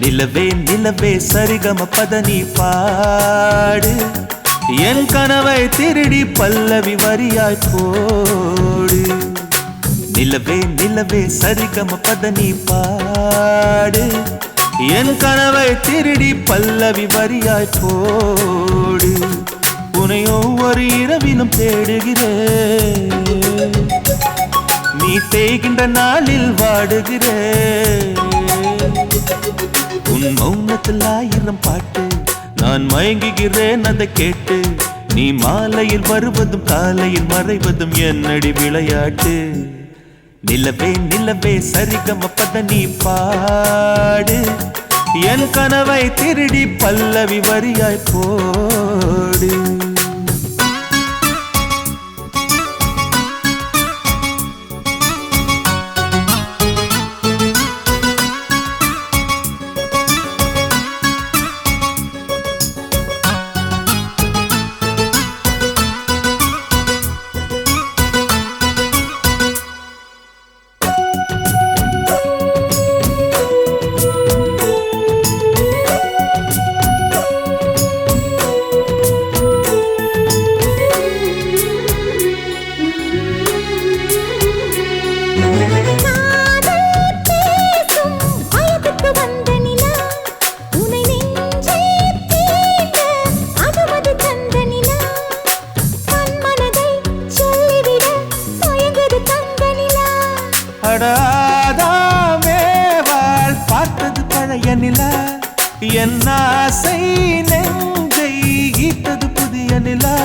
நிலவே நிலவே சரிகம பதனி பாடு என் கனவை திருடி பல்லவி வரியாய் போடு. நிலவே நிலவே சரிகம பதனி பாடு என் கனவை திருடி பல்லவி வரியாய் போடு. உன்னை ஒவ்வொரு இரவிலும் தேடுகிறேன், நீ தேய்கின்ற நாளில் வாடுகிறேன். உன் மௌனத்தில் 1000 பாட்டு நான் மயங்குகிறேன் அதை கேட்டு. நீ மாலையில் வருவதும் காலையில் மறைவதும் என்னடி விளையாட்டு. நிலவே நிலவே சரிகம பதனி பாடு என் கனவை திருடி பல்லவி வரியாய் போடு. பார்த்தது பழைய நிலா, என் ஆசை நெஞ்சை ஈட்டது புதிய நிலா.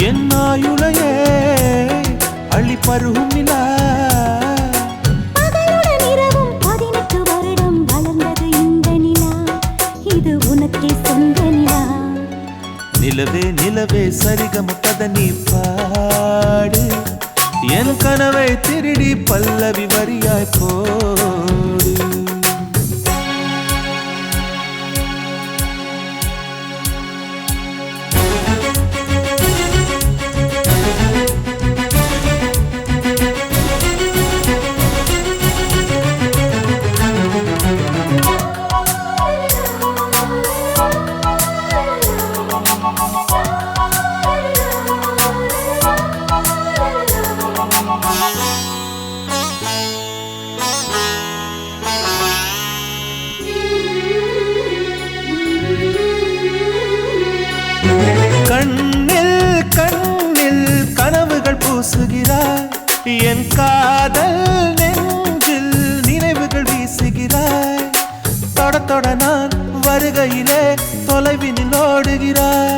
என் ஆயுளையே அள்ளி பருகும் நிலா. நிலவே நிலவே சரிகம பதனி பாடு என் கனவை திருடி பல்லவி வரியாய் போடு. கண்ணில் கண்ணில் கனவுகள் பூசுகிறாய், என் காதல் நெஞ்சில் நினைவுகள் வீசுகிறாய். தொட தொட நான் வருகையிலே தொலைவினில் ஓடுகிறாய்.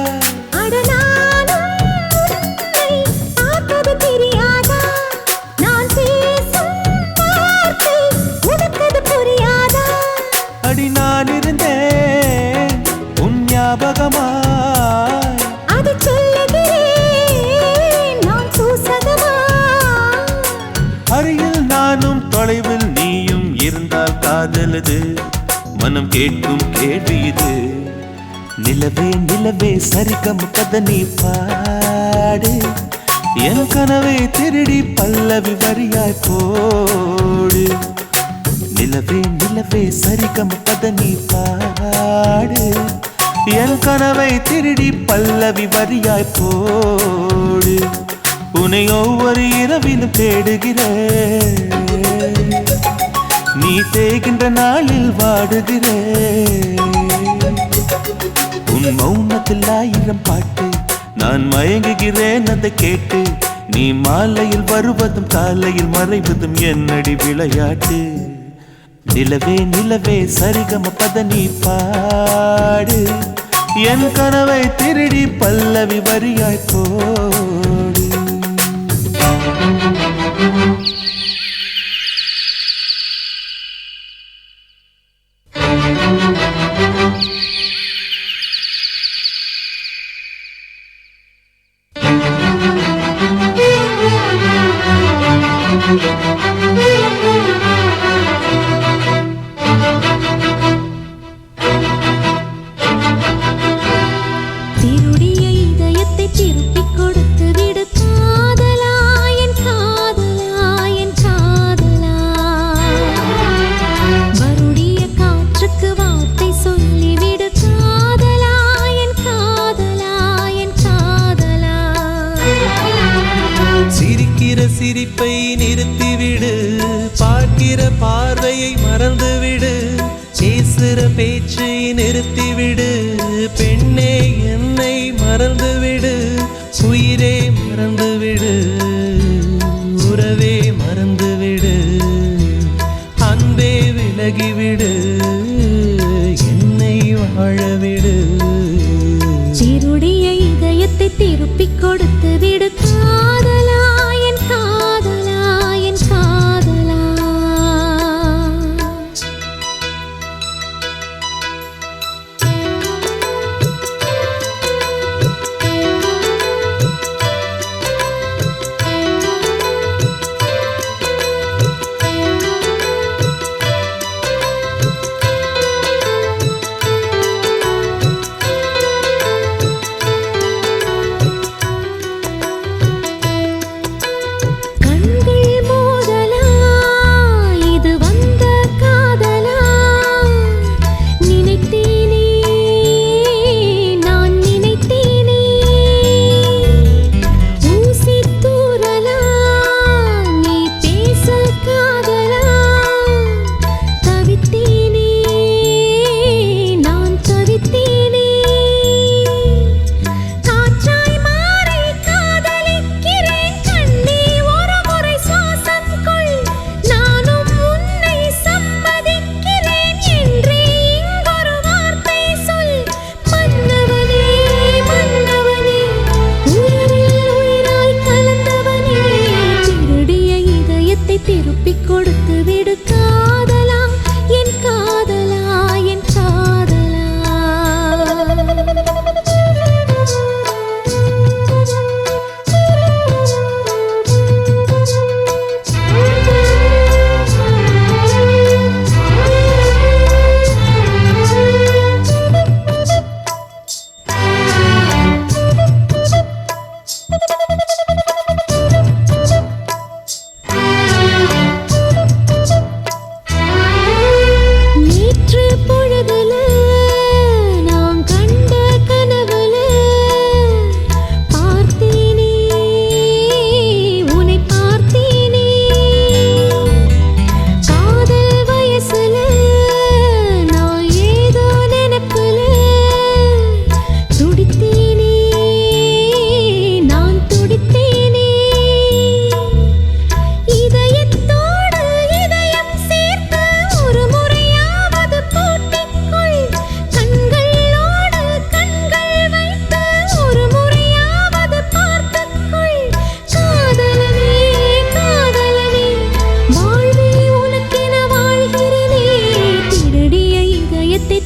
அடி நான் இருந்தேன் உன் ஞாபகமா, அருகில் நானும் தொலைவில் நீயும் இருந்தால் காதலது மனம் கேட்கும் கேள்வி இது. நிலவே நிலவே சரிகம பதனி பாடு என் கனவை திருடி பல்லவி வரியாய் போடு. நிலவே நிலவே சரிகம பதனி பாடு என் கனவை திருடி பல்லவி வரியாய் போடு. உன்னை ஒவ்வொரு இரவிலும் தேடுகிறேன், நீ தேய்கின்ற நாளில் வாடுகிறேன். உன் மௌனத்தில் 1000 பாட்டு நான் மயங்குகிறேன் அதை கேட்டு. நீ மாலையில் வருவதும் காலையில் மறைவதும் என்னடி விளையாட்டு. நிலவே நிலவே சரிகம பதனி பாடு என் கனவை திருடி பல்லவி வரியாய் போடு. சிரிக்கிற சிரிப்பை நிறுத்திவிடு, பார்க்கிற பார்வையை மறந்துவிடு, பேசுற பேச்சை நிறுத்திவிடு, பெண்ணே என்னை மறந்துவிடு, உயிரே மறந்துவிடு, உறவே மறந்துவிடு, அன்பே விலகிவிடு, என்னை வாழவிடு. சிருடைய இதயத்தை திருப்பிக் கொடுத்து விடு காதலா, என் காதலா, என் காதலா. திருப்பிக் கொடுத்து விடு காதலா, என் காதலா, என் காதலா.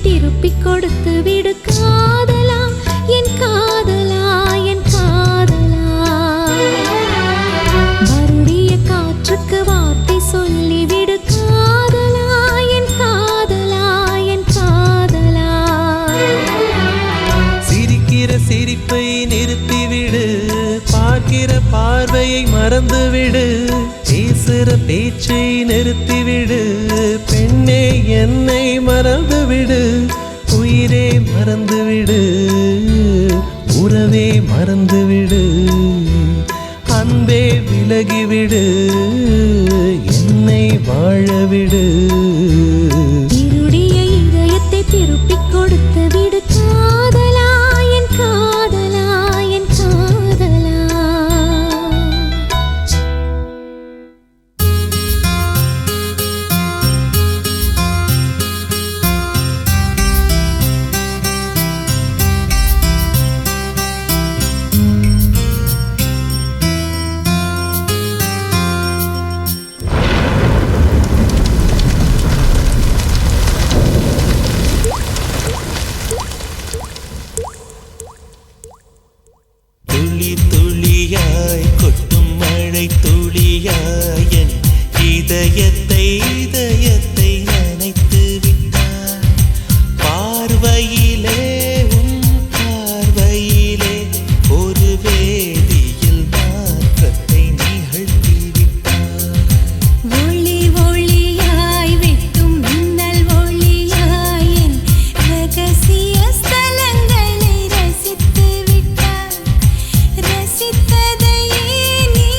திருப்பிக் கொடுத்து விடு காதலா, என் காதலா, என் காதலா. வருடிய காற்றுக்கு வார்த்தை சொல்லிவிடு காதலா, என் காதலா, என் காதலா. சிரிக்கிற சிரிப்பை நிறுத்திவிடு, பார்க்கிற பார்வையை மறந்துவிடு, பேசுற பேச்சை நிறுத்திவிடு, பெண்ணே என்னை மறந்துவிடு, உயிரே மறந்துவிடு, உறவே மறந்துவிடு, அன்பே விலகிவிடு, என்னை வாழவிடு. திருடைய இதயத்தை திருப்பிக் கொடுத்து விடு காதலா, என் காதலா, என் காதலா. துளி துளியாய் கொட்டும் மழை துளியாய் என் இதயத்தை இதயத்தை நனைத்து விட்டாய். பார்வையிலே உன் பார்வையிலே ஒரு வேதியில் மாற்றத்தை நிகழ்த்தி விட்டாய். ஒளி ஒளியாய் வெட்டும் மின்னல் ஒளியாய் என் ரகசிய ஸ்தலங்களை ரசித்து விட்டாய். ரசித்ததையே நீ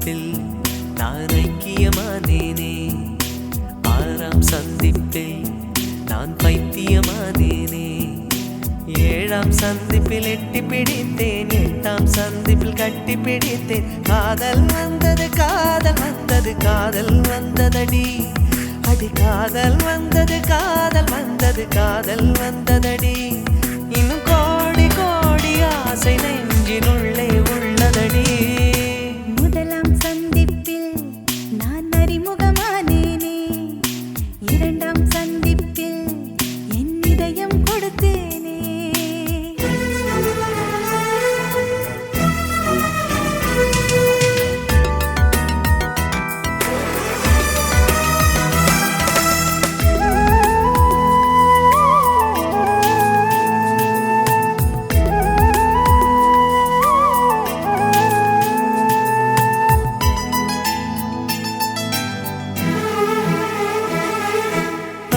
சந்திப்பில் நான் ஐக்கியமானேனே, ஆறாம் சந்திப்பில் நான் பைத்தியமானேனே, ஏழாம் சந்திப்பில் எட்டி பிடித்தேன், எட்டாம் சந்திப்பில் கட்டி பிடித்தேன். காதல் வந்தது காதல் வந்தது காதல் வந்ததடி, அடி காதல் வந்தது காதல் வந்தது காதல் வந்ததடி. இன்னும் கோடி கோடி ஆசை நெஞ்சினுள்ளே உள்ளதடி. முதலாம் சந்திப்பில் நான் அறிமுகமானேனே, இரண்டாம் சந்திப்பில் என் இதயம் கொடுத்தேனே.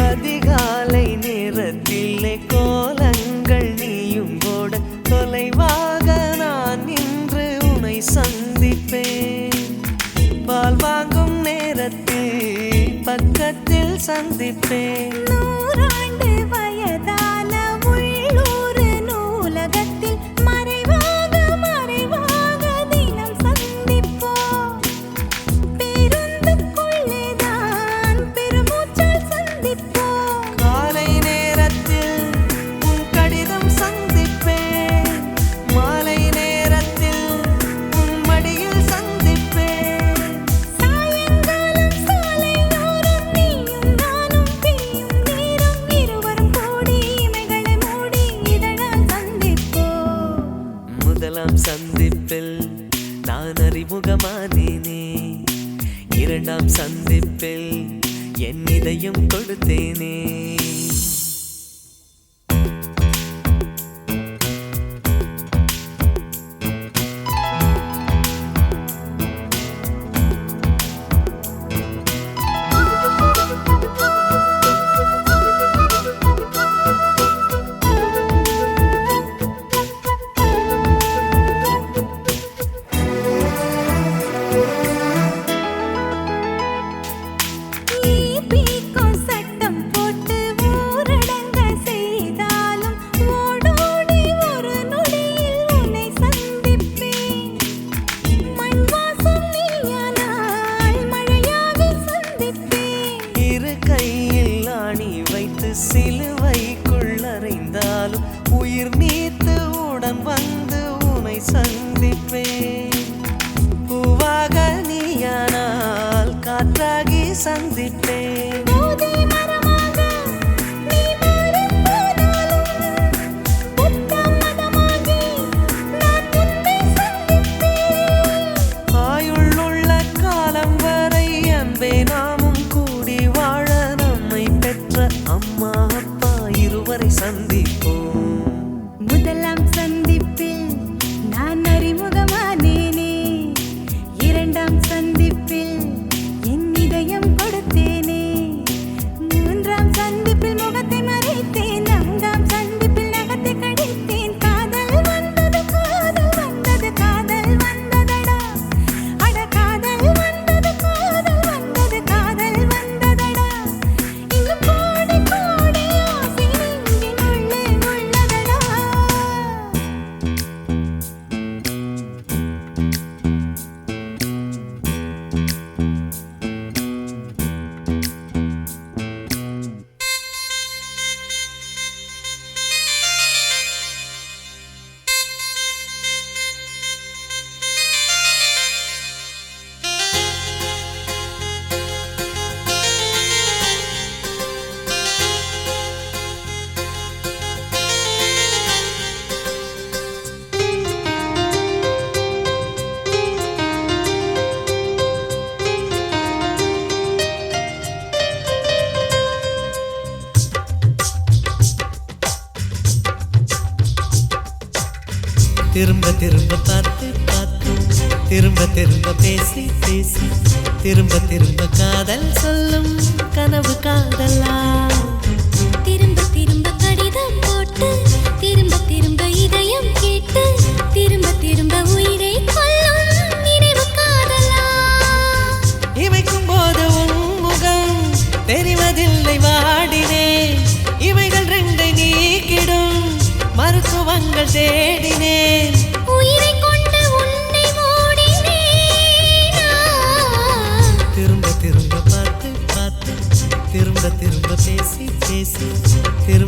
அதிகாலை நேரத்திலே கோலங்கள் நீயும் போட, தொலைவாக நான் நின்று உனை சந்திப்பேன். பால் வாங்கும் நேரத்தில் பக்கத்தில் சந்திப்பேன். நூறாண்டு வயதான உள்ளூர் நூலகத்தில் மறைவாக மறைவாக தினம் சந்திப்போம். பேருந்துக்குள்ளேதான் பெருமூச்சால் சந்திப்போம். காலை நேரத்தில் உன் கடிதம் சந்திப்பேன், மாலை நேரத்தில் உன் மடியில் சந்திப்பேன். சாயங்காலம் சாலையோரம் நீயும் நானும் பிரியும் நேரம், இருவரும் கூடி இமைகளை மூடி இதழால் சந்திப்போம். முதலாம் சந்திப்பில் நான் அறிமுகமானேனே, இரண்டாம் சந்திப்பில் என் இதயம் கொடுத்தேனே. ஈபிக்கும் சட்டம் போட்டு ஊரடங்க செய்தாலும் ஓடோடி ஒரு நொடியில் உன்னை சந்திப்பேன். மண் வாசம் நீயானால் மழையாக சந்திப்பேன். இரு கையில் ஆணி வைத்து சிலுவைக்குள் அறைந்தாலும் உயிர் நீத்து உடன் வந்து உனை சந்திப்பேன். பூவாக நீயானால் காற்றாகி சந்திப்பேன். போதை மரமாக நீ மாறிப் போனாலும் புத்த மதமாகி நான் உன்னை சந்திப்பேன். ஆயுள்ளுள்ள காலம் வரை அன்பே நாமும் கூடி வாழ, நம்மை பெற்ற அம்மா அப்பா இருவரை சந்திப்போம். முதலாம் சந்திப்பில் நான் அறிமுகமானேனே, இரண்டாம் சந்திப்பில் என் இதயம் கொடுத்தேனே. மூன்றாம் சந்திப்பில் முகத்தை மறைத்தேன், நான்காம் சந்திப்பில் நகத்தை கடித்தேன். காதல் வந்தது காதல் வந்தது காதல் வந்ததடா, அட காதல் வந்தது காதல் வந்தது காதல் வந்ததடா. இன்னும் கோடி கோடி ஆசை நெஞ்சினுள்ளே உள்ளதடா. திரும்ப திரும்ப பார்த்து பார்த்து, திரும்ப திரும்ப பேசி பேசி, திரும்ப திரும்ப காதல் சொல்லும் கனவு காதலா. திரும்ப திரும்ப கடிதம் போட்டு, திரும்ப திரும்ப இதயம் கேட்டு, திரும்ப திரும்ப உயிரை கொல்லும் நினைவு காதலா.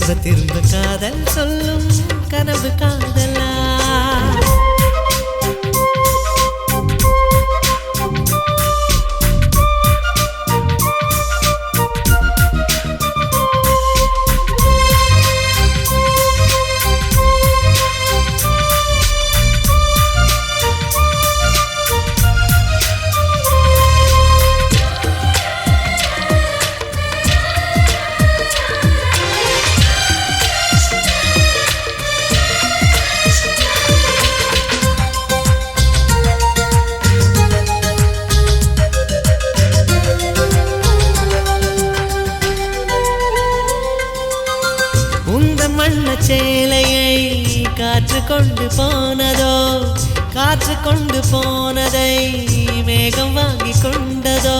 திரும்ப திரும்ப காதல் சொல்லும் கனவு காதலா சேலையை காற்று கொண்டு போனதோ காற்று கொண்டு போனதை மேகம் வாங்கி கொண்டதோ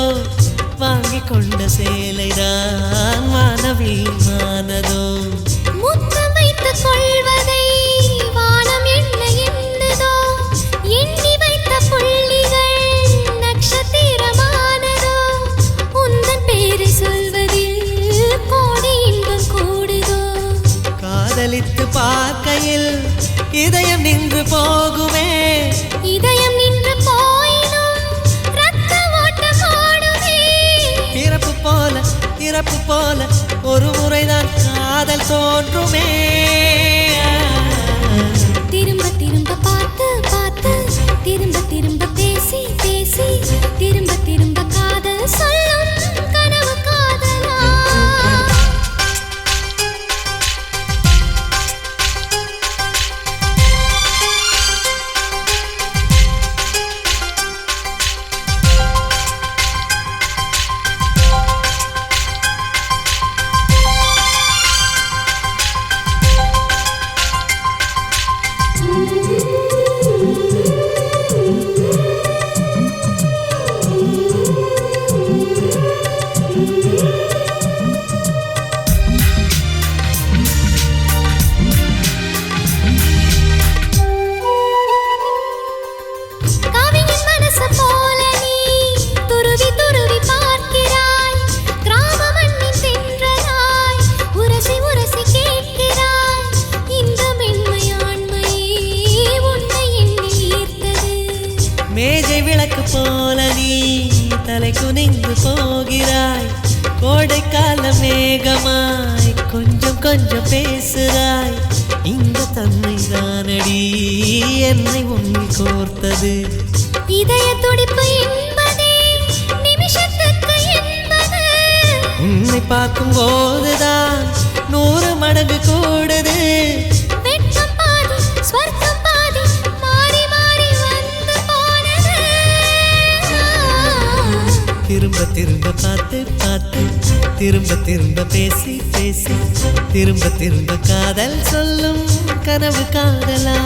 வாங்கி கொண்ட சேலைதான் வானவில்மானதோ முத்தம் வைத்துக் கொள்வதை வானம் என்ன எண்ணுதோ எண்ணி வைத்த புள்ளிகள் நட்சத்திரமானதோ உந்தன் பேரை சொல்வதில் கோடி இன்பம் கூடுதோ காதலித்து பார்க்கையில் இதயம் நின்று போகுமே இதயம் நின்று போயினும் ரத்த ஓட்டம் ஓடுமே இறப்பு போல ஒரு முறைதான் காதல் தோன்றுமே திரும்ப திரும்ப பார்த்து பார்த்து திரும்ப திரும்ப பேசி பேசி திரும்ப திரும்ப காதல் சொல்லும் கனவு காதலா மேஜை விளக்கு போல நீ தலை குனிந்து போகிறாய் கோடைக்கால மேகமாய் கொஞ்சம் கொஞ்சம் பேசுகிறாய் இந்த தன்மை தானடி என்னை உன்னில் கோர்த்தது இதய துடிப்பு என்பதே நிமிஷத்துக்கு என்பது உன்னை பார்க்கும் போதுதான் 100 மடங்கு கூடுது வெட்கம் பாதி ஸ்வர்க்கம் பாதி மாறி மாறி வந்து போனது திரும்ப திரும்ப பார்த்து பார்த்து திரும்ப திரும்ப பேசி பேசி திரும்ப திரும்ப காதல் சொல்லும் கனவு காதலா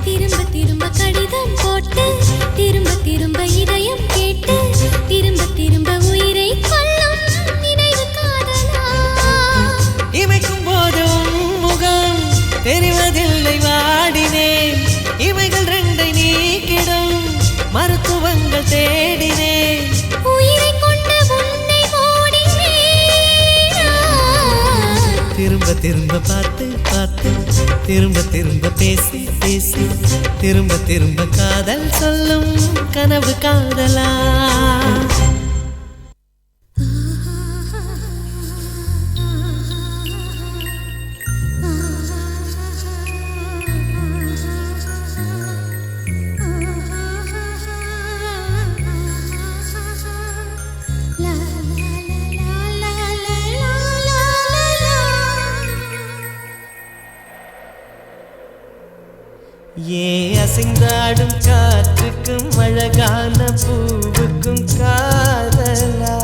திரும்ப திரும்ப கடிதம் போட்டு திரும்ப திரும்ப இதயம் கேட்டு திரும்ப திரும்ப உயிரை கொல்லும் நினைவு காதலா இமைக்கும் போது உன் முகம் தெரிவதில்லை வாடினேன் இவைகள் 2 நீக்கிடும் மருத்துவங்கள் தேடினேன் உயிரை கொண்டு உன்னை ஓடினேன் திரும்ப திரும்ப பார்த்து பார்த்து திரும்ப திரும்ப பேசி பேசி திரும்ப திரும்ப காதல் சொல்லும் கனவு காதலா ஏ அசைந்தாடும் காற்றுக்கும் அழகான பூவுக்கும் காதலா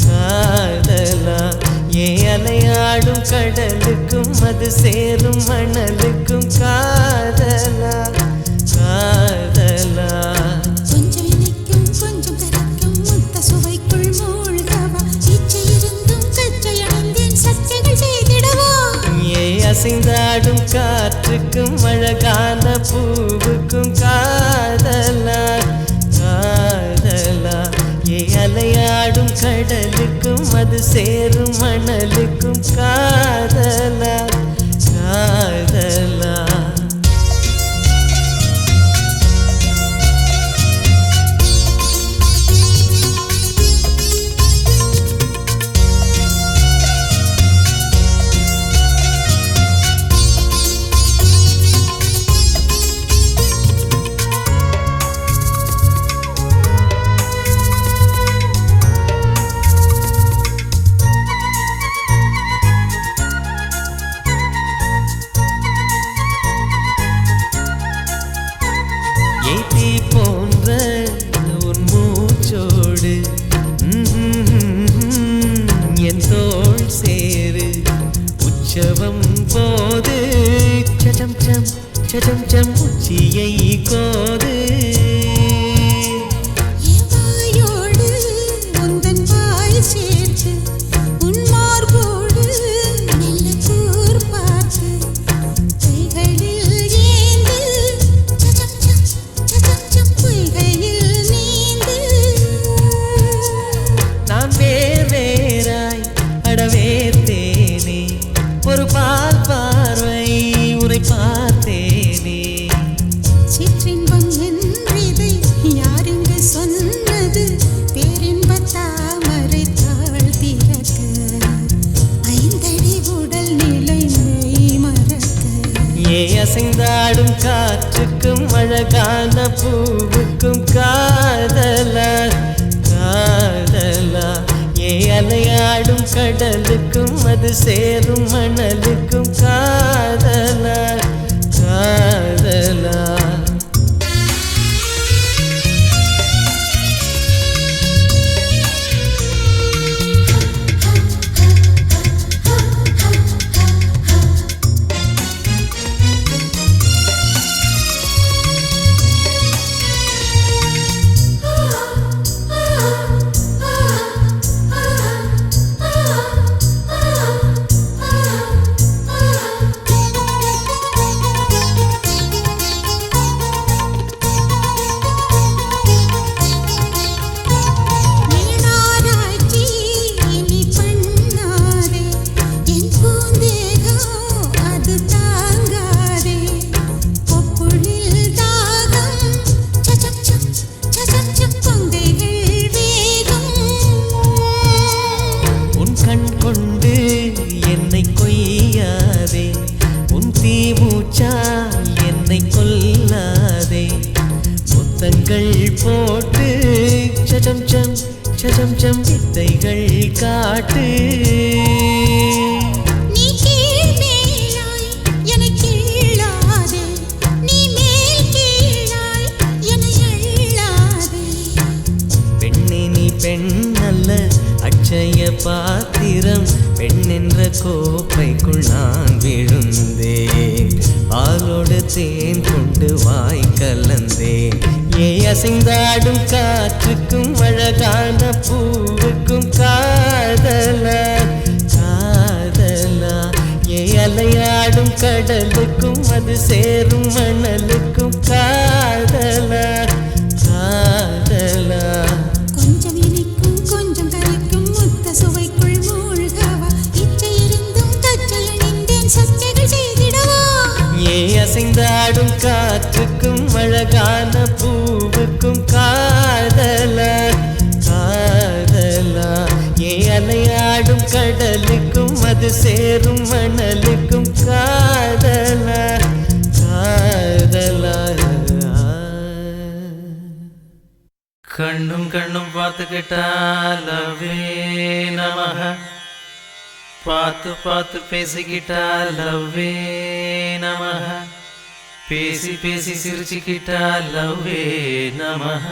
காதலா ஏ அலையாடும் கடலுக்கும் அது சேரும் மணலுக்கும் காதலா காதலா கொஞ்சம் இனிக்கும் கொஞ்சம் கரைக்கும் முத்த சுவைக்குள் மூழ்கவா இச்சை இருந்தும் கச்சை அணிந்தேன் சச்சைகள் செய்திடவா ஏ அசைந்தாடும் காற்றுக்கும் அழகான பூவுக்கும் காதலா காதலா ஏ அலையாடும் கடலுக்கும் அது சேரும் மணலுக்கும் காதலா காதலா. ஏத்தி போன்ற உன் மூச்சோடு என் தோள் சேரு உற்சவம் போது சடம் சம் சடம் சம் உச்சியை கோது. வாயோடு உந்தன் வாய் சேர்த்து உன் மார்போடு மெல்ல கூர் பார்த்து கைகளில் ஏந்து பொய்கையில் நீந்து. நான் வேறாய் அடவேத்தேனே ஒரு பால் பார்வை உரை பார்த்தேனே. சிற்றின்பம் என்றிதை யாரென்று சொன்னது பேரின்ப தாமரை தாழ் திறக்க ஐந்தடி உடல் நிலை மெய் மறக்க. ஏ அசைந்தாடும் காற்றுக்கும் அழகான பூவுக்கும் காதலா காதலா. ஏ அலையாடும் கடலுக்கும் அது சேரும் மணலுக்கும் காதலா காதலா. நீனாராய்ச்சி இனி பண்ணாதே என் பூந்தேகம் அது தாங்காதே. கொப்புளில் தாகம் சச்சம் சச்சம் கொங்கைகள் வேகம். உன் கண் கொண்டு என்னை கொய்யாதே உன் தீமூச்சால் என்னை கொல்லாதே. முத்தங்கள் போட்டு சடம் சம் சடம் சம் வித்தைகள் காட்டு. நீ கீழ் மேலாய் என்னை கீழாதே நீ மேல் கீழாய் என்னை அள்ளாதே. பெண்ணே நீ பெண் அல்ல அட்சய பாத்திரம் பெண் என்ற கோப்பைக்குள் நான் விழுந்தேன். பாலோடு தேன் கொண்டு வாய் கலந்தேன். ஏ அசைந்தாடும் காற்றுக்கும் அழகான பூவுக்கும் காதலா காதலா. ஏ அலையாடும் கடலுக்கும் அது சேரும் மணலுக்கும் காதலா காதலா. கொஞ்சம் இனிக்கும் கொஞ்சம் கரைக்கும் முத்த சுவைக்குள் மூழ்கவா இச்சை இருந்தும் கச்சை அணிந்தேன் சச்சைகள் செய்திடவா. ஏ அசைந்தாடும் காற்றுக்கும் அழகான பூவுக்கும் காதலா காதலா. ஏ அலையாடும் கடலுக்கும் அது சேரும் மணலுக்கும் காதலா காதலா. கண்ணும் கண்ணும் பார்த்துக்கிட்டா லவ்வே நமஹ பார்த்து பார்த்து பேசிக்கிட்டா லவ்வே நமஹ பேசி பேசி சிரிச்சுக்கிட்டா லவ்வே நமஹ.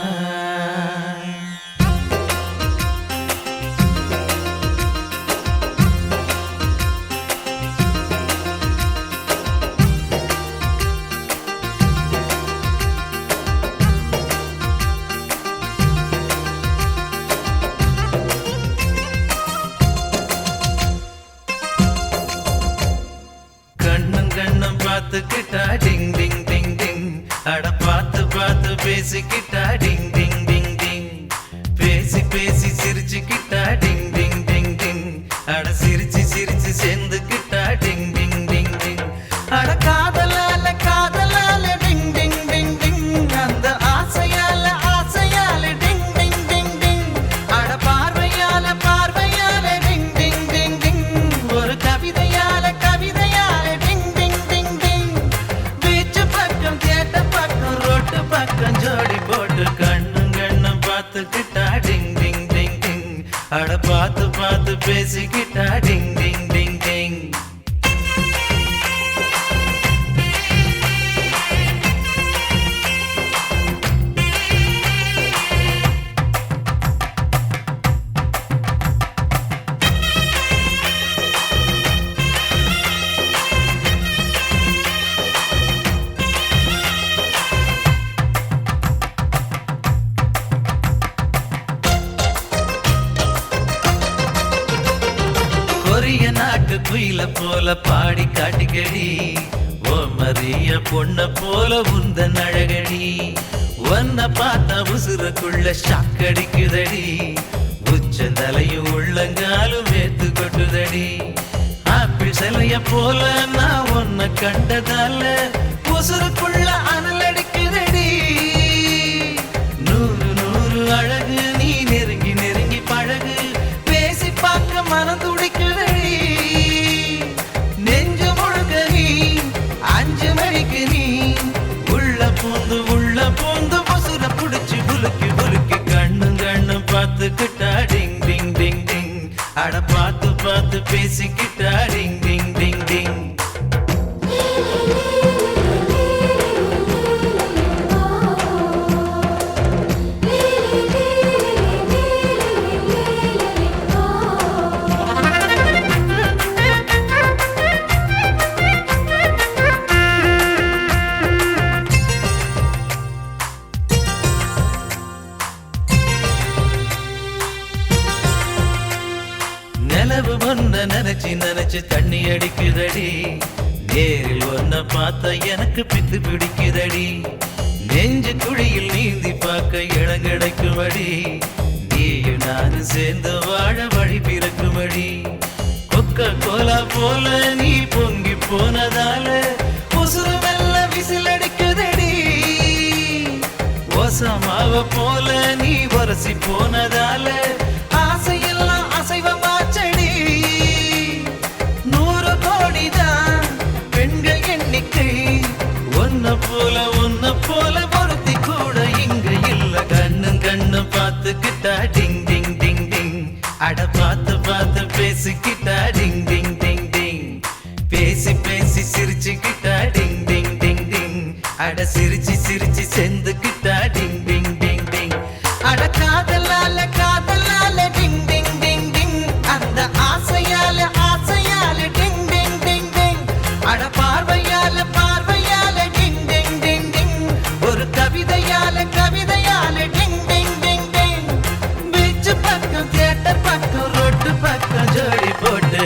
பார்த்துக்கிட்டா டிங் டிங் டிங் டிங் அட பார்த்து பார்த்து பேசிக்கிட்டா டிங் டிங் டிங் டிங் பேசி பேசி சிரிச்சுக்கிட்டா அட பார்த்து பார்த்து பேசிக்கிட்டா டிங் டிங் டிங் டிங். கொரிய நாட்டு குயில போல பாடி காட்டிக்கடி, ஓ மரிய பொண்ண போல உந்தன் அழகடி. ஒன்ன பார்த்தா உசுரக்குள்ள ஷாக்கடிக்குதடி, உச்சந்தலையும் உள்ளங்காலும் வேத்து கொட்டுதடி. ஆப்பிள் சிலைய போல நான் உன்னை கண்டதால உசுருக்குள்ள அனல் அடிக்குதடி. நூறு நூறு அழகு நீ நெருங்கி நெருங்கி பழகு, பேசி பார்க்க மனம் துடிக்குதடி. நெஞ்சு முழுக்க நீ 5 மணிக்கு நீ உள்ள பூந்து பசுர புடிச்சு குலுக்கி குலுக்கி கண்ணும் கண்ணும் பார்த்துக்கிட்டா டிங் டிங் டிங் டிங். அட பார்த்து பார்த்து பேசிக்கிட்டா டிங் டிங் டிங் டிங். நிலவு ஒன்ன நினைச்சு நினைச்சு தண்ணி அடிக்குதடி, நேரில் ஒன்ன பார்த்தா எனக்கு பித்து பிடிக்குதடி. நெஞ்சு குழியில் நீந்தி பார்க்க இடம் கிடைக்குமடி, நீயும் நானும் சேர்ந்து வாழ வழி பிறக்குமடி. கொக்க கோலா போல நீ பொங்கி போனதால உசுறு வெல்ல விசில் அடிக்குதடி. ஓசமாவ போல நீ வரசி போனதால ஆசையெல்லாம் அசைவமாச்சடி. 100 கோடிதான் பெண்கள் எண்ணிக்கை, ஒன்ன போல ஒருத்தி கூட இங்க இல்ல. கண்ணும் கண்ணும் பார்த்துக்கிட்டா டிங் டிங் டிங் டிங். அட பார்த்து பார்த்து பேசிக்கிட்டா டிங் டிங் டிங் டிங். பேசி பேசி சிரிச்சுக்கிட்டா டிங் டிங் டிங் டிங். அட சிரிச்சு சிரிச்சு செந்துக்கிட்டா டிங் டிங் டிங் டிங். அட காதலால காதலால டிங் டிங் டிங் டிங். அந்த ஆசையால ஆசையால டிங் டிங் டிங் டிங். அட பார்வையால பார்வையால டிங் டிங் டிங் டிங். ஒரு கவிதையால கவிதையால டிங் டிங் டிங் டிங். பீச் பக்கம் தியேட்டர் பக்கம் ரோட்டு பக்கம் ஜோடி போட்டு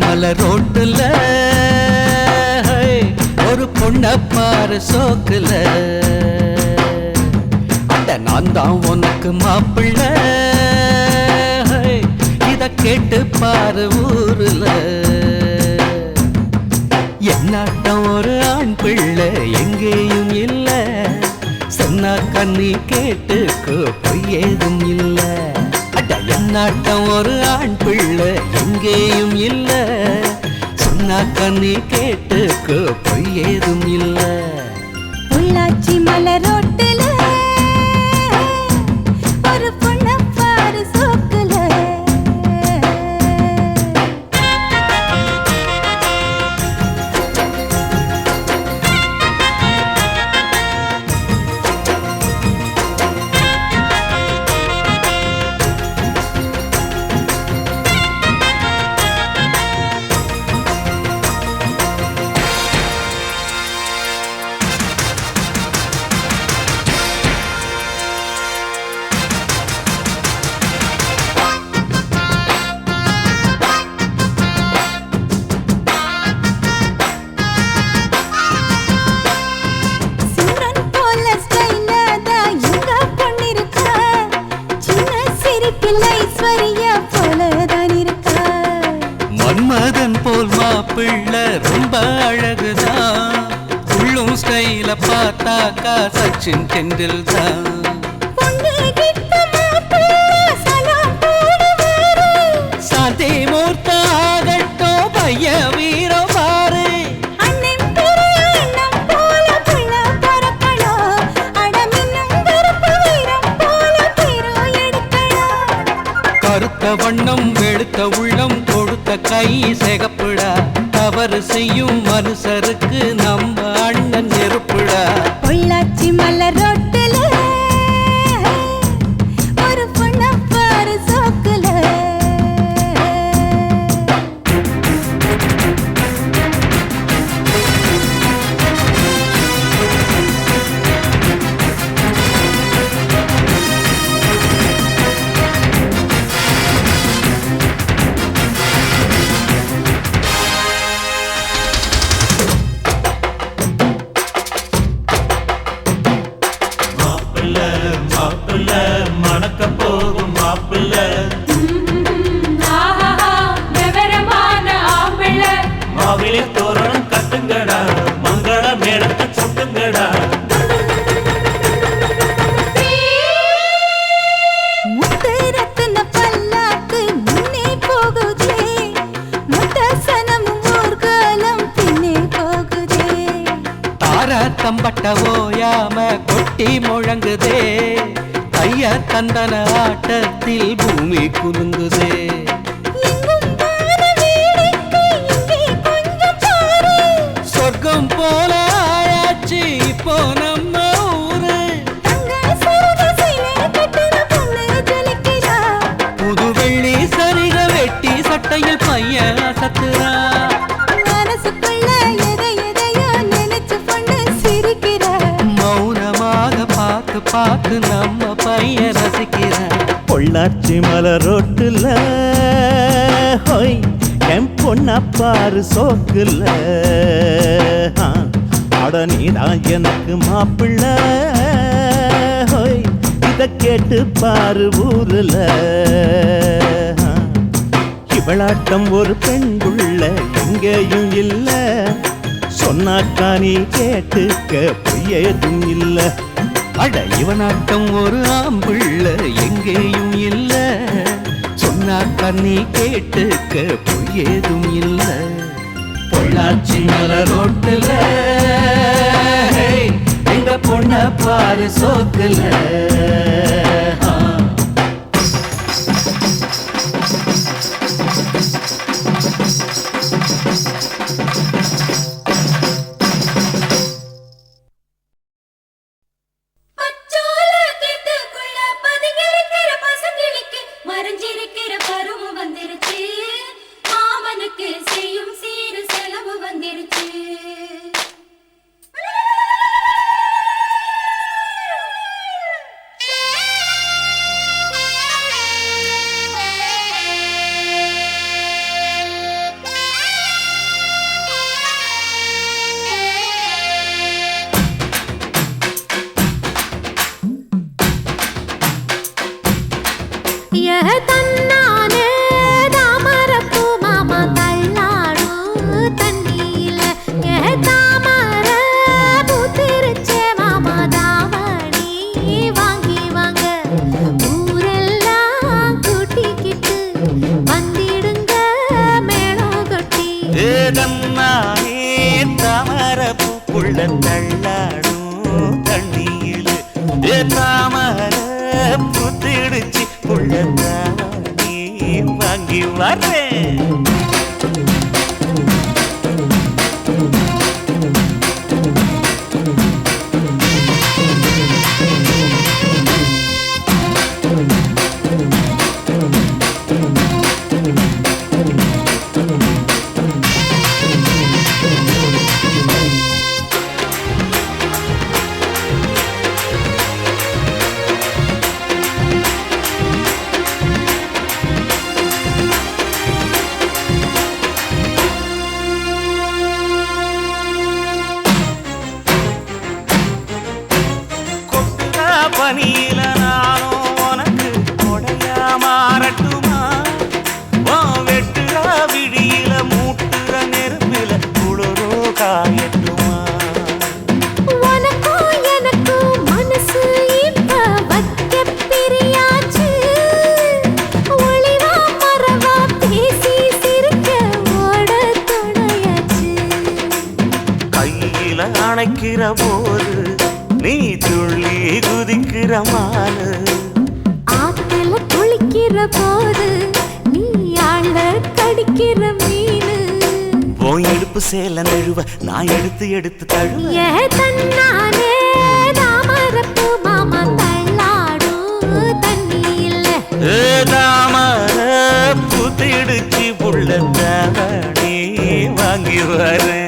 மலை ரோட்டுல ஒரு பொண்ண பாரு சோக்குல, அட நான் தான் உனக்கு மாப்பிள்ள. இத கேட்டு பாரு ஊருல, என்னாட்டம் ஒரு ஆண் பிள்ளை எங்கேயும் இல்ல. சொன்னா கண்ணி கேட்டுக்கோ பொய் ஏதும் இல்ல. அட என்னாட்டம் ஒரு ஆண் பிள்ளை எங்கேயும் இல்ல. சொன்னா கண்ணி கேட்டுக்கோ பொய் ஏதும் இல்ல. பொள்ளாச்சி மலை ரோட்டுல பார்த்தாக்கா சச்சின் டெண்டுல்கர் சாந்தி மூர்த்த ஆகட்டும் பைய வீரம் பாரு கருத்த வண்ணம் வெளுத்த உள்ளம் கொடுத்த கை சிகப்புடா தவறு செய்யும் மனுஷருக்கு நம்ம அண்ணன் நெருப்புடா பொள்ளாச்சி மலர் ரோட்டுல ஒரு பொண்ண பாரு சோக்குல மணக்க போகும் மாப்பிள்ள மாவிலே தோரணம் கட்டுங்கடா மங்கள மேடத்தை சுட்டுங்கடா முத்தரத்தின பல்லாக்கு முன்னே போகுதே முத்தசனம் ஊர்காலம் பின்னே போகுதே தாரத்தம்பட்ட ஓயாம கொட்டி முழங்குதே ஐயா தந்தன ஆட்டத்தில் பூமி குலுங்குதே சொர்க்கம் போல ஆயாச்சு இப்போ நம்ம ஊரு புது வெள்ளி சரிக வெட்டி சட்டையில் பையன் அசத்துறா மனசுக்குள்ள எதையோ நினைச்சு பொண்ணு சிரிக்கிற மௌனமாக பார்த்து பார்த்து நம்ம பையன் ரசிக்கிற பொள்ளாச்சி மலர் ரோட்டுல ஹோய் என் பொண்ண பாரு சோக்குல அட நீதான் எனக்கு மாப்பிள்ள ஹோய் இத கேட்டு பாரு ஊருல இவளாட்டம் ஒரு பெண் புள்ள எங்கேயும் இல்ல சொன்னாக்கா நீ கேட்டுக்க பொய்யேதும் இல்ல அட இவனாட்டம் ஒரு ஆம்பிள்ள எங்கேயும் இல்ல சொன்னா கண்ணி கேட்டுக்க பொய்யேதும் இல்ல பொள்ளாச்சி மலர் ரோட்டுல எங்க பொண்ண பாரு சோக்குல தள்ளாடும் தண்ணியில் தாமர புத்திடுச்சு புள்ளத்தானே வாங்கி வரேன். பனியில நானும் உனக்கு கொடையா மாறட்டுமா? வெட்டுற விழியில மூட்டுற நெருப்பில குளிரோ காயட்டுமா? குளிக்கிற மானு ஆத்துல குளிக்கிற போது நீ ஆள கடிக்கிற மீனு போய் எடுப்பு சேல நழுவ நான் எடுத்து எடுத்து தழுவ ஏ தன்னானே தாமரப்பு மாமா தள்ளாடும் தண்ணி இல்ல தாமர பூத்திடுச்சு புள்ள தாவணி வாங்கி வரேன்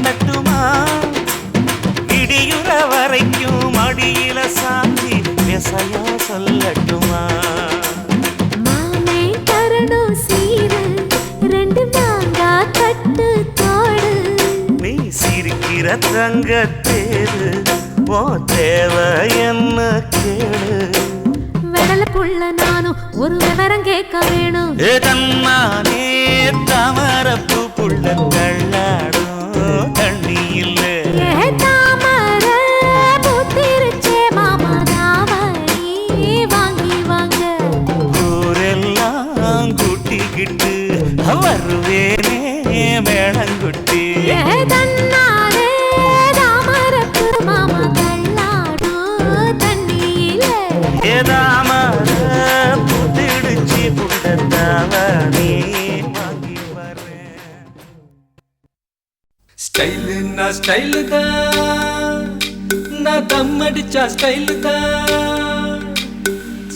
தட்டுமா இடியுற வரைக்கும் அடியில சாந்தி விசையா சொல்லட்டுமா மாமே தரணும் சீரு ரெண்டு மாங்கா கட்டு தோடு நீ சிரிக்கிற தங்கத்தேரு ஓ தேவை என்ன கேளு வெடல புள்ள நானும் ஒரு விவரம் கேட்க வேணும் தன்னானே தாமரப்பு புள்ள தள்ளாடும் தண்ணி இல்ல தாமர பூத்திருச்சே மாமா தாவணி வாங்கி வாங்க ஊரெல்லாம் கூட்டிக்கிட்டு வருவேனே மேளங்குட்டி தன்னாலே தாமரப்பு மாமா தள்ளாடும் தண்ணியில ஏதாமர புத்திடுச்சு புள்ள தாவணி வாங்கி வரேன் ஸ்டைலு நான் ஸ்டைலு தான் நான் தம் அடிச்சா ஸ்டைலு தான்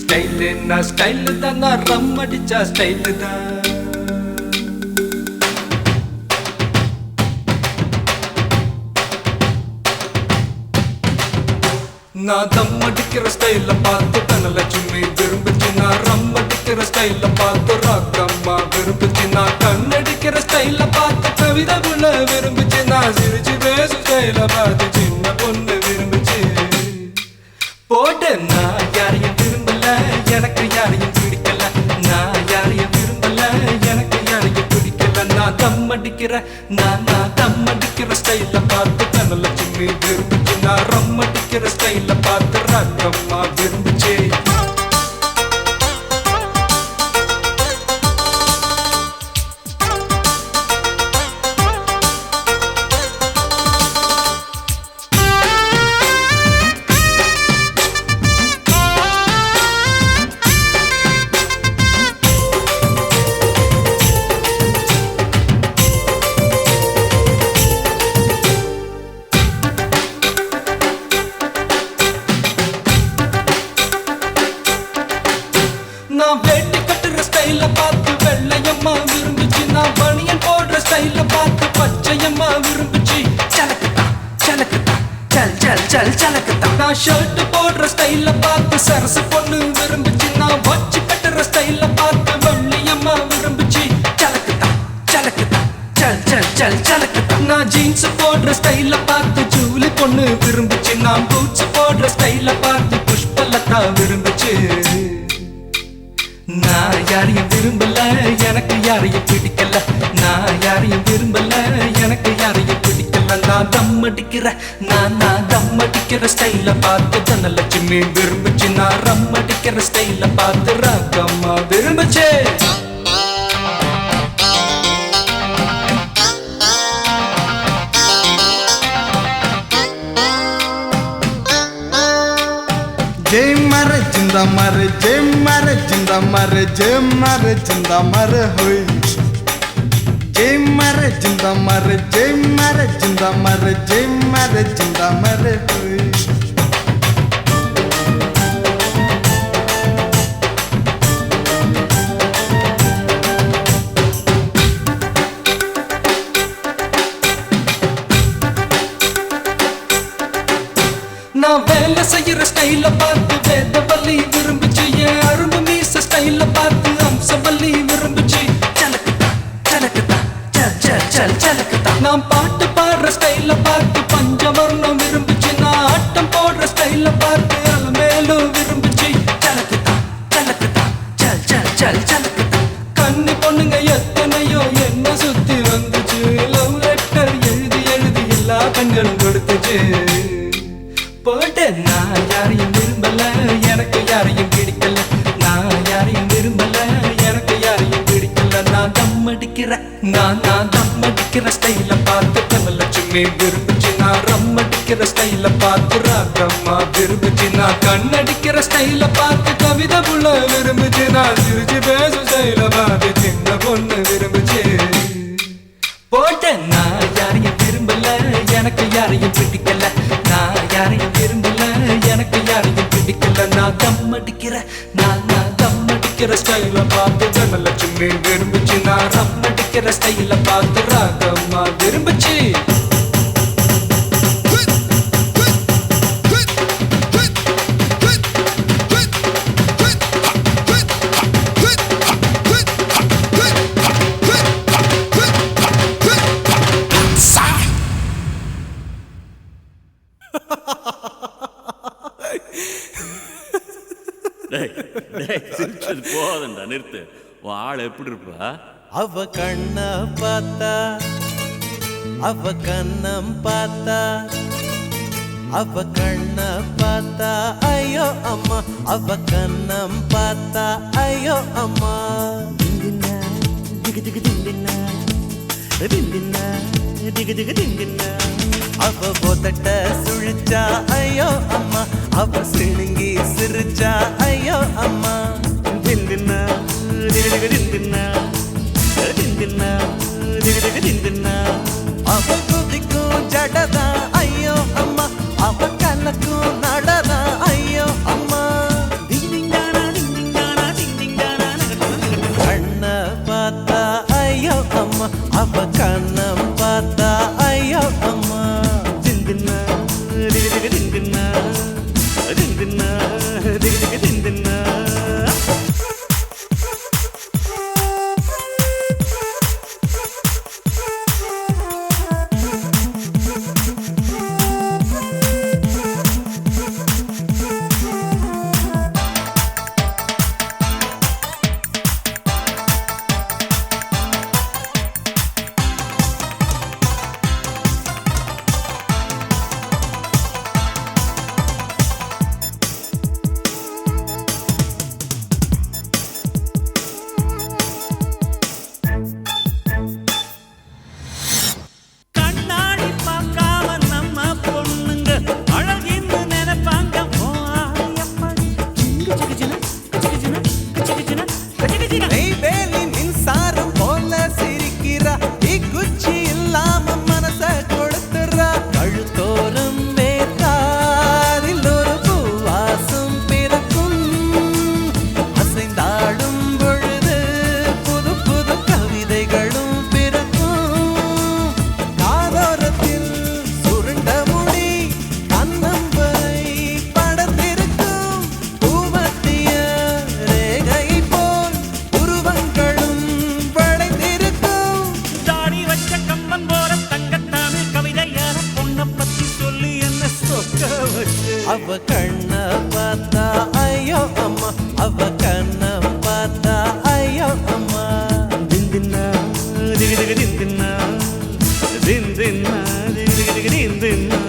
ஸ்டைலு நான் ஸ்டைலு தான் நான் ரம் அடிச்சா ஸ்டைலு தான் நான் தம் அடிக்கிற ஸ்டைல பார்த்து தனலட்சுமி விரும்புச்சு நான் ரம் அடிக்கிற ஸ்டைல பார்த்து ராக்கம்மா விரும்புச்சு நான் கண்ணடிக்கிற ஸ்டைல பார்த்து கவிதை புள்ள விரும்புச்சு நான் சிரிச்சு பேசும் ஸ்டைல பார்த்து சின்ன பொண்ணு விரும்புச்சு போட்டு நான் யாரையும் விரும்பல எனக்கு யாரையும் பிடிக்கல நான் யாரையும் விரும்பல எனக்கு யாரையும் பிடிக்கல நான் தம் அடிக்கிற நான் தம் அடிக்கிற ஸ்டைல பார்த்து தனலட்சுமி விரும்புச்சு நான் ரம் அடிக்கிற ஸ்டைல பார்த்து ராக்கம்மா விரும்புச்சு நான் வேட்டி கட்டுற ஸ்டைல பார்த்து வெள்ளையம்மா விரும்புச்சு நான் பனியன் போடுற ஸ்டைல பார்த்து பச்சையம்மா விரும்புச்சு சலக்குதா சலக்குதா சல் சல் சல் சலக்குதா நான் ஷர்ட் போடுற ஸ்டைல பார்த்து சரசு பொண்ணு விரும்புச்சு நான் வச்சு கட்டுற ஸ்டைல பார்த்து வெள்ளையம்மா விரும்புச்சு சலக்குதா சலக்குதா சல் சல் சல் சலக்குதா நான் ஜீன்ஸ் போடுற ஸ்டைல பார்த்து ஜூலி பொண்ணு விரும்புச்சு நான் பூட்ஸ் போடுற ஸ்டைல பார்த்து புஷ்பலதா விரும்புச்சு நான் யாரையும் விரும்பல எனக்கு யாரையும் பிடிக்கல நான் யாரையும் விரும்பல எனக்கு யாரையும் பிடிக்கல நான் தம் அடிக்கிற நான் தம் அடிக்கிற ஸ்டைல பார்த்து தனலட்சுமி விரும்புச்சு நான் ரம் அடிக்கிற ஸ்டைல பார்த்து ராக்கம்மா விரும்புச்சு जय मर जिंदा मर जय मर जिंदा मर जय मर जिंदा मर होई जय मर जिंदा मर जय मर जिंदा मर जय मर जिंदा मर होई பொண்ணுங்க எத்தனையோ என்ன சுத்தி வந்துச்சு லவ் லெட்டர் எழுதி எழுதி எல்லா கண்களும் கொடுத்துச்சு போட்டேன் நான் யாரையும் விரும்பல எனக்கு யாரையும் பிடிக்கல நான் யாரையும் விரும்பல எனக்கு யாரையும் பிடிக்கல நான் தம் அடிக்கிற நான் தம் அடிக்கிற ஸ்டைல பார்த்து தனலட்சுமி விரும்புச்சு நான் ரம் அடிக்கிற ஸ்டைல பார்த்து ராகம்மா விரும்புச்சு நான் கண்ணடிக்கிற ஸ்டைல பார்த்து கவிதை புள்ள விரும்புச்சு நான் சிரிச்சு பேசும் ஸ்டைல பார்த்து சின்ன பொண்ணு விரும்புச்சு போட்டேன் நான் யாரையும் விரும்பல எனக்கு யாரையும் பிடிக்கல நான் யாரையும் விரும்பல எனக்கு யாரையும் பிடிக்கல நான் தம் அடிக்கிற நான் தம் அடிக்கிற ஸ்டைல பார்த்து தனலட்சுமி விரும்புச்சு நான் ரம் அடிக்கிற ஸ்டைல பார்த்து ராகம்மா விரும்புச்சு சிரிச்சது போதண்டா நிறுத்து உன் ஆள் எப்படி இருப்பா அவ கண்ண பார்த்தா அவ கண்ணம் பார்த்தா அவ கண்ண பார்த்தா ஐயோ அம்மா அவ கண்ணம் பார்த்தா ஐயோ அம்மா திந்தினா திகு திகு திந்தினா திந்தினா திகு திகு திந்தினா அவ போதட்ட சுழிச்சா ஐயோ அம்மா அவ சிணுங்கி சிரிச்சா ஐயோ அம்மா திந்தினா திகு திகு திந்தினா திந்தினா திகு திகு திந்தினா அவ குதிக்கும் ஜடதா ஐயோ அம்மா அவ கலக்கும் நடதா ஐயோ அம்மா கண்ண பார்த்தா ஐயோ அம்மா அவ கண்ணம் பார்த்தா ஐயோ அம்மா திந்தினா திகு திகு திந்தினா திந்தினா திகு திகு திந்தினா அவ கண்ண பார்த்தா ஐயோ அம்மா அவ கண்ண பார்த்தா ஐயோ அம்மா திந்தினா திகு திகு திந்தினா திந்தினா திகு திகு திந்தினா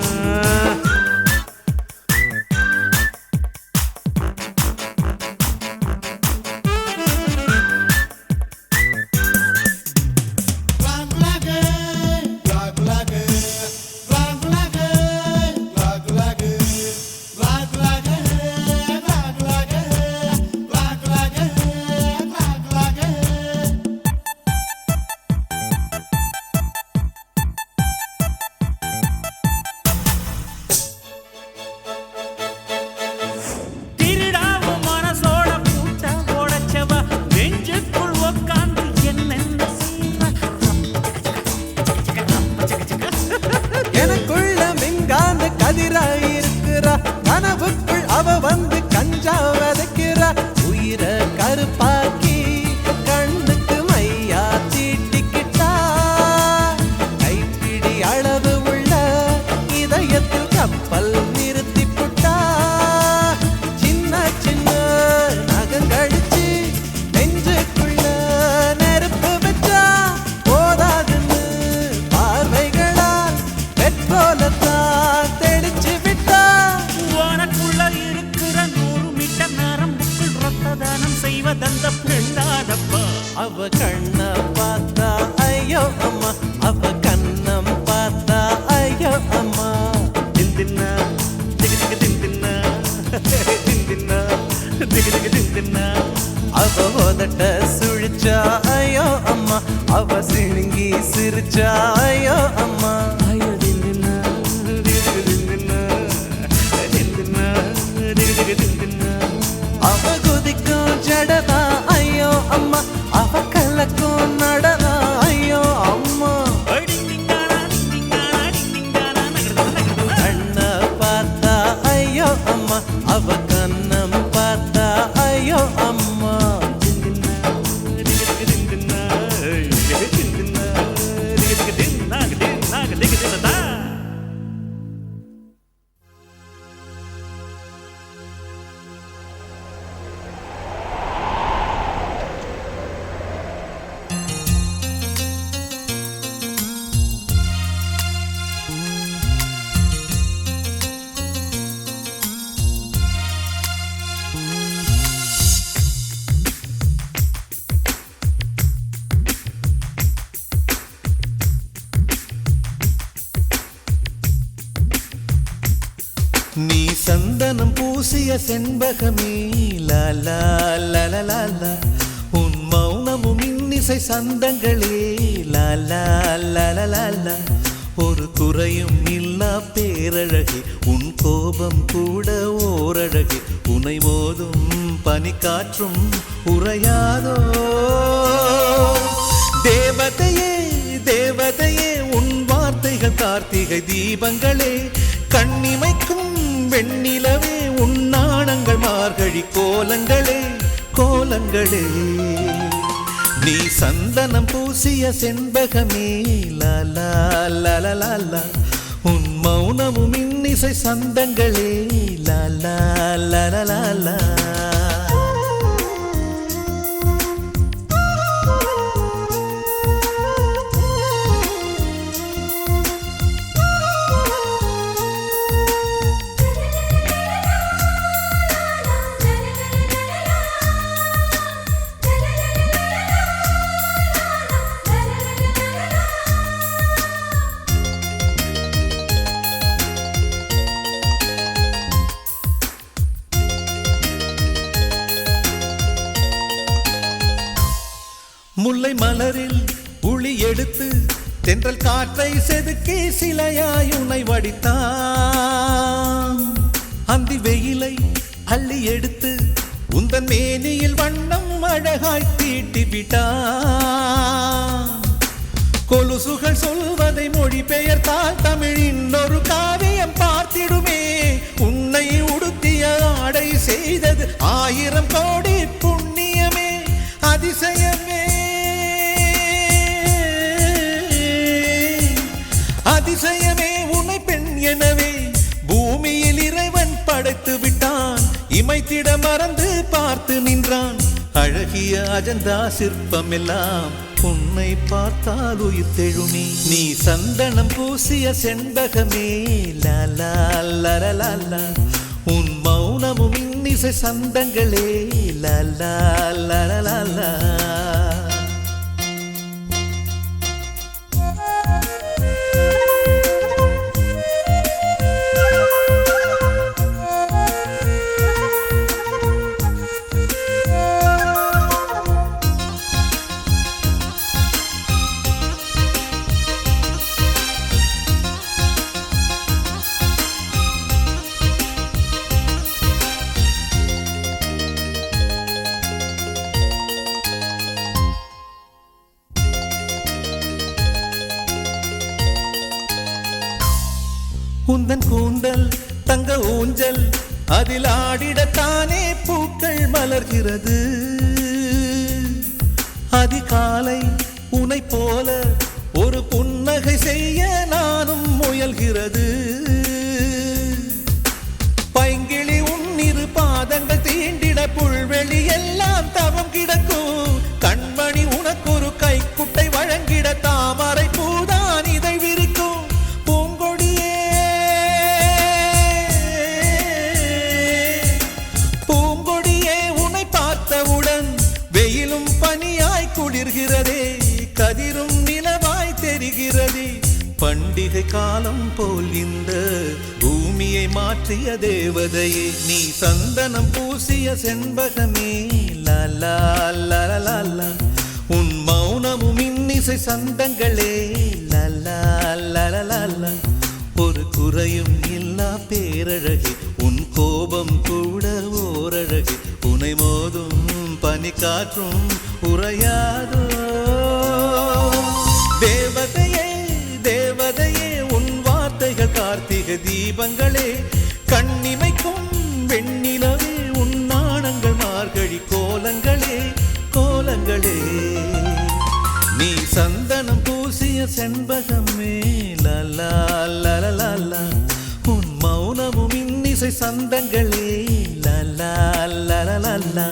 அவ கண்ண பார்த்தா ஐயோ அம்மா, அவ கண்ணம் பார்த்தா ஐயோ அம்மா. திந்தின்னா திகு திகு திந்தின்னா திந்தின்னா திகு திகு திந்தின்னா. அவ உதட்ட சுழிச்சா ஐயோ அம்மா, அவ சிணுங்கி சிரிச்சா ஐயோ அம்மா. ஐயோ திந்தின்னா திகு திகு திந்தின்னா திந்தின்னா திகு திகு திந்தின்னா. அவ குதிக்கும் ஜடதா ஐயோ அம்மா, அவ கலக்கும் நடதா ஐயோ அம்மா. கண்ண பார்த்தா ஐயோ அம்மா, அவ கண்ணம் பார்த்தா ஐயோ அம்மா. நீ சந்தனம் பூசிய செண்பகமே லாலா லாலா, உன் மௌனமும் இன்னிசை சந்தங்களே லாலா லாலா. ஒரு குறையும் இல்லா பேரழகே, உன் கோபம் கூட ஓரழகே, உனை மோதும் பனிக்காற்றும் உறையாதோ. தேவதையே தேவதையே, உன் வார்த்தைகள் கார்த்திகை தீபங்களே, கண்ணிமைக்கும் வெண்ணிலவே, உன் நாணங்கள் மார்கழி கோலங்களே கோலங்களே. நீ சந்தனம் பூசிய செண்பகமே லாலா லாலா, உன் மௌனமும் இன்னிசை சந்தங்களே லாலா லாலா. முல்லை மலரில் உளி எடுத்து தென்றல் காற்றை செதுக்கி சிலையாய் உன்னை வடித்தான். அந்தி வெயிலை அள்ளி எடுத்து உந்தன் மேனியில் வண்ணம் அழகாய் தீட்டி விட்டான். கொலுசுகள் சொல்வதை மொழி பெயர்த்தால் தமிழின் ஒரு காவியம் பார்த்திடுமே. உன்னை உடுத்திய ஆடை செய்தது 1000 கோடி புண்ணியமே, அதிசயமே அதிசயமே. உன்னை பெண் எனவே பூமியில் இறைவன் படைத்து விட்டான். இமைத்திட மறந்து பார்த்து நின்றான். அழகிய அஜந்தா சிற்பம் எல்லாம் உன்னை பார்த்தால் உயிர் தெழுமே. நீ சந்தனம் பூசிய செண்பகமே லாலா லாலா, உன் மௌனமும் இன்னிசை சந்தங்களே லாலா லாலா. உந்தன் கூந்தல் தங்க ஊஞ்சல், அதில் ஆடிடத்தானே பூக்கள் மலர்கிறது. அதிகாலை உனை போல ஒரு புன்னகை செய்ய நானும் முயல்கிறது. பைங்கிளி உன்னிரு பாதங்கள் தீண்டிட புல்வெளி எல்லாம் தவம் கிடக்கும். கண்மணி உனக்கு ஒரு கைக்குட்டை வழங்கிட தாமரை பூதான் இதை விரிக்கும். குளிர்கிறதே கதிரும் நிலவாய் தெரிகிறதே பண்டிகை காலம் போல் இந்த பூமியை மாற்றிய தேவதையே நீ சந்தனம் பூசிய செண்பகமே லாலா லாலா உன் மௌனமும் இன்னிசை சந்தங்களே லாலா லாலா ஒரு குறையும் இல்லா பேரழகே உன் கோபம் கூட ஓரழகே உனை மோதும் பனிக்காற்றும் உறையாதோ தேவதையே தேவதையே உன் வார்த்தைகள் கார்த்திகை தீபங்களே கண்ணிமைக்கும் வெண்ணிலவே உன் நாணங்கள் மார்கழி கோலங்களே கோலங்களே நீ சந்தனம் பூசிய செண்பகமே லாலா லாலா உன் மௌனமும் இன்னிசை சந்தங்களே லாலா லாலா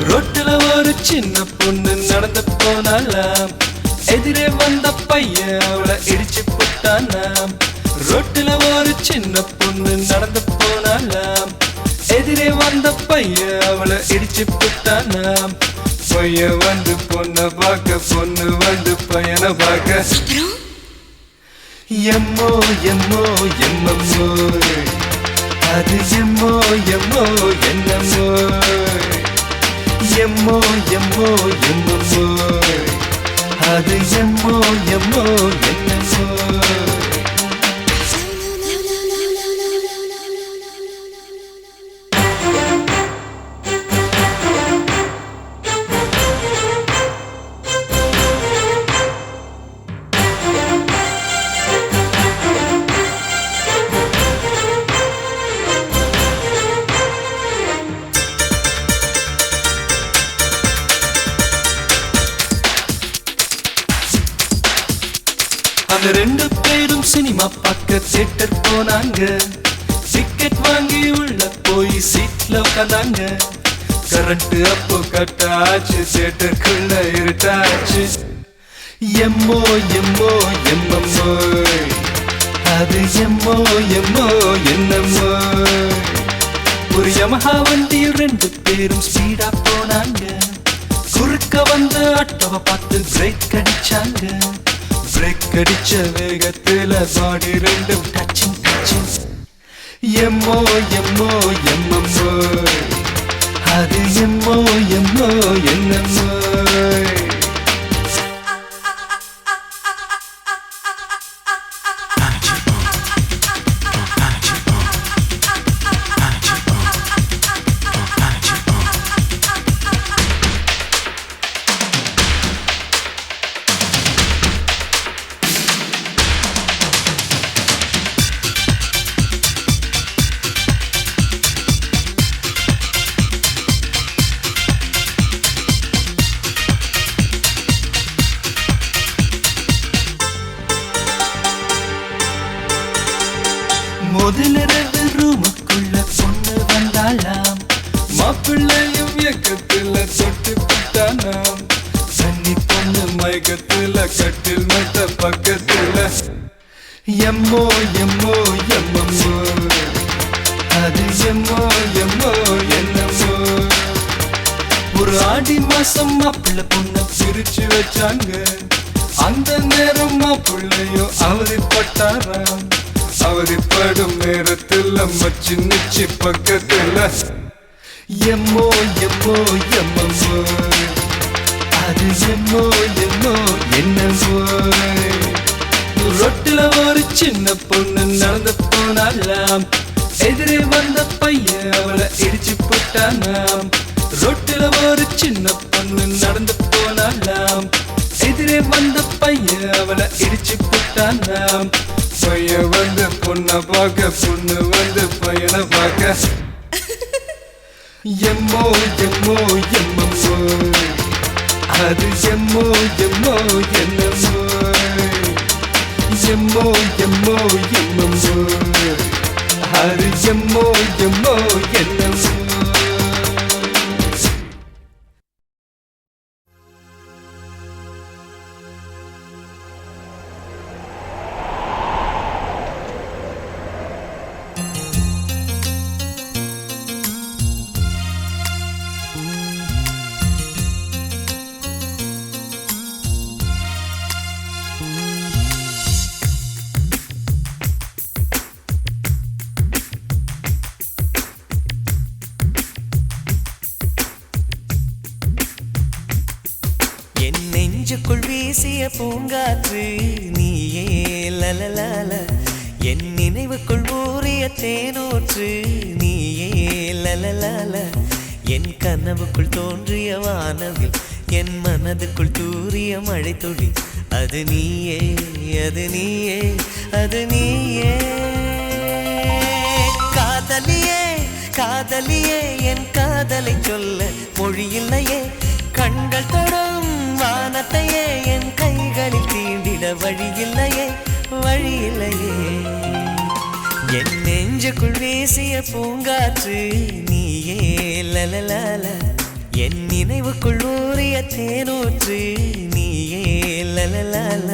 ரோட்டுல ஒரு சின்ன பொண்ணு நடந்து போனாலாம் எதிரே வந்த பையன் அவளை இடிச்சு போட்டானாம் ரோட்டுல ஒரு சின்ன பொண்ணு நடந்து போனாலாம் எதிரே வந்த பையன் அவளை இடிச்சு போட்டானாம் பையன் வந்து பொண்ணை பார்க்க பொண்ணு வந்து பையனை பார்க்க எம்மோ எம்மோ எம்மம்மோ அது எம்மோ எம்மோ என்னம்மோ எம்மோ எம்மோ எம்மம்மோ அது எம்மோ எம்மோ என்னம்மோ அந்த ரெண்டு பேரும் சினிமா பார்க்க தியேட்டர் போனாங்க டிக்கெட் வாங்கி உள்ள போய் சீட்ல உட்காந்தாங்க கரண்ட் அப்போ கட்டாச்சு தியேட்டருக்குள்ள இருட்டாச்சு எம்மோ எம்மோ எம்மம்மோ அது எம்மோ எம்மோ என்னம்மோ ஒரு யமஹா வண்டியில் ரெண்டு பேரும் ஸ்பீடா போனாங்க குறுக்க வந்த ஆட்டோவை பார்த்து பிரேக் அடிச்சாங்க பிரேக் அடிச்ச வேகத்துல பாடி ரெண்டும் டச்சிங் டச்சிங் எம்மோ எம்மோ எம்மம்மோ அது எம்மோ எம்மோ என்னம்மோ முதலிரவு ரூமுக்குள்ள பொண்ணு வந்தாளாம் மாப்பிள்ளையும் இயக்கத்துல தொட்டு விட்டானாம் தண்ணி பொண்ணு மயக்கத்துல கட்டில் மட்ட பக்கத்துல எம்மோ எம்மோ எம்மம்மோ அது எம்மோ எம்மோ என்னம்மோ ஒரு ஆடி மாசம் மாப்பிள்ளை பொண்ணை பிரிச்சு வச்சாங்க அந்த நேரம் மாப்பிள்ளையும் அவதிப்பட்டாராம் அவதிப்படும் நேரத்தில் மச்சி நிச்சி பக்கத்துல எம்மோ எம்மோ எம்மம்மோ அது எம்மோ எம்மோ என்னம்மோ ரொட்டில ஒரு சின்ன பொண்ணு நடந்து போனாலாம் எதிரே வந்த பையன் அவளை இடிச்சு போட்டானாம் ரொட்டில ஒரு சின்ன பொண்ணு நடந்து போனாலாம் எதிரே வந்த பையன் அவளை இடிச்சு போட்டானாம் பையன் வந்து பொண்ணை பார்க்க பொண்ணு வந்து பையனை பார்க்க எம்மோ எம்மோ எம்மம்மோ அது எம்மோ எம்மோ என்னம்மோ எம்மோ எம்மோ எம்மோ ஹரி எம்மோ எம்மோ என்னமோ. நெஞ்சுக்குள் வீசிய பூங்காற்று நீயே லலலால, என் நினைவுக்குள் ஊறிய தேனூற்று நீயே லலலால, என் கனவுக்குள் தோன்றிய வானவில் என் மனதுக்குள் தூறிய மழை துளி அது நீயே அது நீயே அது நீயே. காதலியே காதலியே என் காதலை சொல்ல மொழி இல்லையே, கண்கள் தொடும் வானத்தையே என் கைகளில் தீண்டிட வழி இல்லையே வழி இல்லையே. என் நெஞ்சுக்குள் வீசிய பூங்காற்று நீயே லலலால, என் நினைவுக்குள் ஊறிய தேனூற்று நீயே லலலால.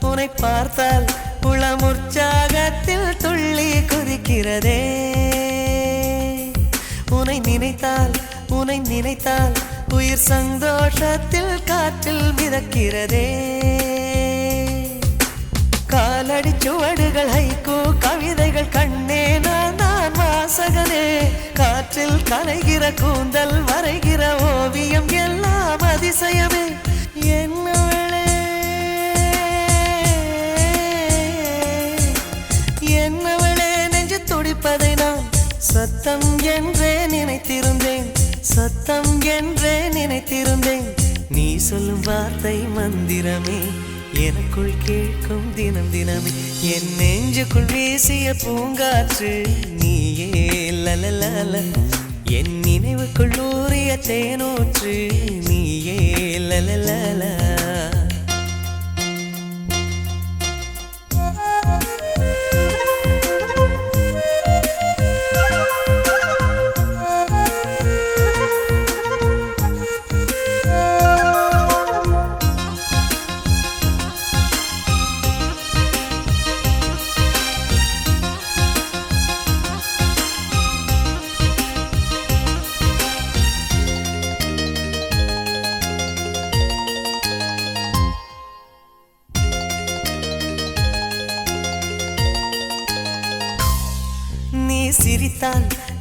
உன்னை பார்த்தால் உளம் உற்சாகத்தில் துள்ளி குதிக்கிறதே, உன்னை நினைத்தால் உயிர் சந்தோஷத்தில் காற்றில் மிதக்கிறதே. காலடி சுவடுகள் ஹைக்கூ கவிதைகள் கண்ணே நான் வாசகனே, காற்றில் கலைகிற கூந்தல் வரைகிற ஓவியம் எல்லாம் அதிசயமே. என்னவளே நெஞ்சு துடிப்பதை நான் சத்தம் என்றே நினைத்திருந்தேன், நீ சொல்லும் வார்த்தை மந்திரமே எனக்குள் கேட்கும் தினம் தினமே. என் நெஞ்சுக்குள் வீசிய பூங்காற்று நீயே லலலால, என் நினைவுக்குள் ஊறிய தேனூற்று நீயே லலலால.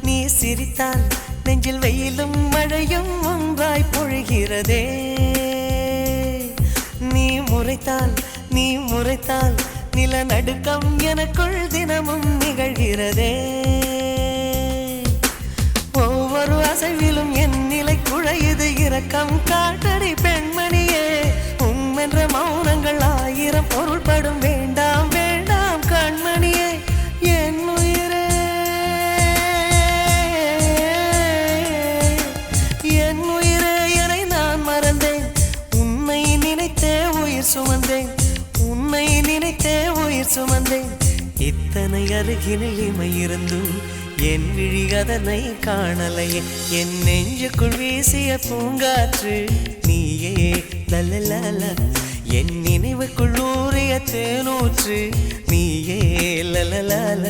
நீ சிரித்தால் நெஞ்சில் வெயிலும் மழையும் ஒன்றாய் பொழிகிறதே, நீ முறைத்தால் நிலநடுக்கம் எனக்குள் தினமும் நிகழ்கிறதே. ஒவ்வொரு அசைவிலும் என் நிலை குழையுது இரக்கம் காட்டடி பெண்மணியே, உம்மென்ற மௌனங்கள் ஆயிரம் பொருள்படும் வேண்டாம் வேண்டாம் கண்மணியே. என் உயிரே என்னை நான் மறந்தேன், உன்னை நினைத்தே உயிர் சுமந்தேன், இத்தனை அருகினில் இமையிருந்தும் என் விழி அதனை காணலையே. என் நெஞ்சுக்குள் வீசிய பூங்காற்று நீயே லலலால, என் நினைவுக்குள் ஊறிய தேனூற்று நீயே லலலால,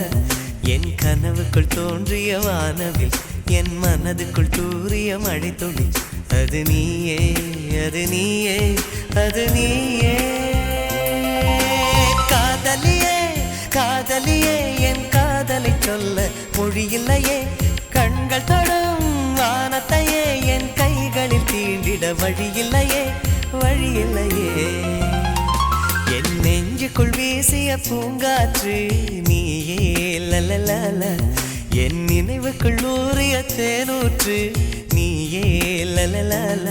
என் கனவுக்குள் தோன்றிய வானவில் என் மனதுக்குள் தூறிய மழை துளி அது நீயே அது நீயே அது நீயே. காதலியே என் காதலை சொல்ல மொழி இல்லையே, கண்கள் தொடும் வானத்தையே என் கை கைகளில் தீண்டிட வழியில்லையே வழியில்லையே என் நெஞ்சுக்குள் வீசிய பூங்காற்று நீயே லலலல என் நினைவுக்குள் ஊறிய தேனூற்று நீயே லலலல